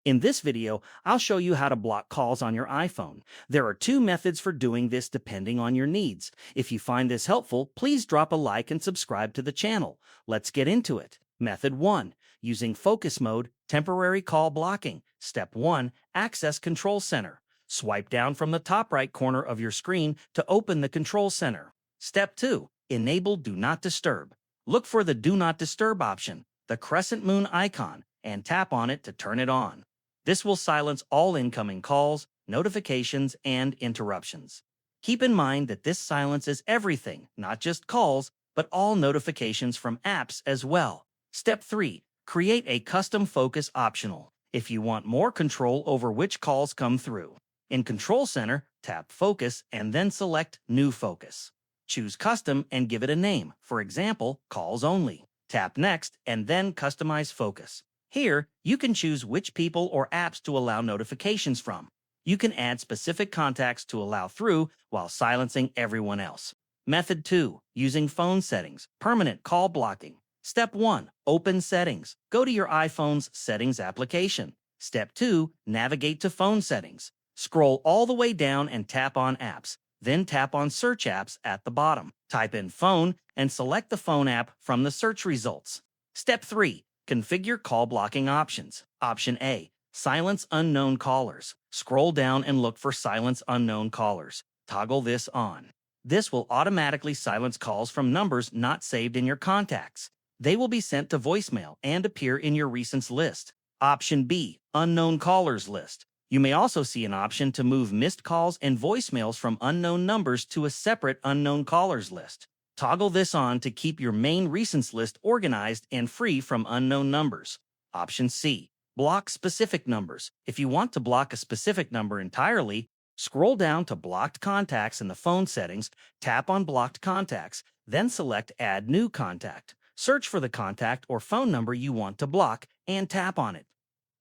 In this video, I'll show you how to block calls on your iPhone. There are two methods for doing this depending on your needs. If you find this helpful, please drop a like and subscribe to the channel. Let's get into it. Method 1. Using focus mode, temporary call blocking. Step 1. Access Control Center. Swipe down from the top right corner of your screen to open the Control Center. Step 2. Enable Do Not Disturb. Look for the Do Not Disturb option, the crescent moon icon, and tap on it to turn it on. This will silence all incoming calls, notifications, and interruptions. Keep in mind that this silences everything, not just calls, but all notifications from apps as well. Step 3. Create a custom focus optional if you want more control over which calls come through. In Control Center, tap Focus and then select New Focus. Choose Custom and give it a name, for example, Calls Only. Tap Next and then Customize Focus. Here, you can choose which people or apps to allow notifications from. You can add specific contacts to allow through while silencing everyone else. Method 2. Using phone settings, permanent call blocking. Step 1. Open Settings. Go to your iPhone's Settings application. Step 2. Navigate to Phone Settings. Scroll all the way down and tap on Apps. Then tap on Search Apps at the bottom. Type in Phone and select the phone app from the search results. Step 3. Configure call blocking options. Option A. Silence unknown callers. Scroll down and look for Silence unknown callers. Toggle this on. This will automatically silence calls from numbers not saved in your contacts. They will be sent to voicemail and appear in your recents list. Option B. Unknown callers list. You may also see an option to move missed calls and voicemails from unknown numbers to a separate unknown callers list. Toggle this on to keep your main recents list organized and free from unknown numbers. Option C. Block specific numbers. If you want to block a specific number entirely, scroll down to Blocked Contacts in the phone settings, tap on Blocked Contacts, then select Add New Contact. Search for the contact or phone number you want to block and tap on it.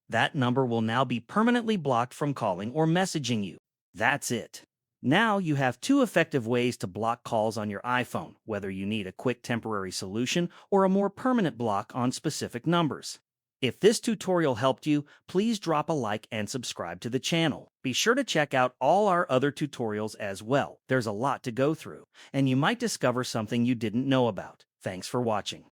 That number will now be permanently blocked from calling or messaging you. That's it. Now you have two effective ways to block calls on your iPhone, whether you need a quick temporary solution or a more permanent block on specific numbers. If this tutorial helped you, please drop a like and subscribe to the channel. Be sure to check out all our other tutorials as well. There's a lot to go through, and you might discover something you didn't know about. Thanks for watching.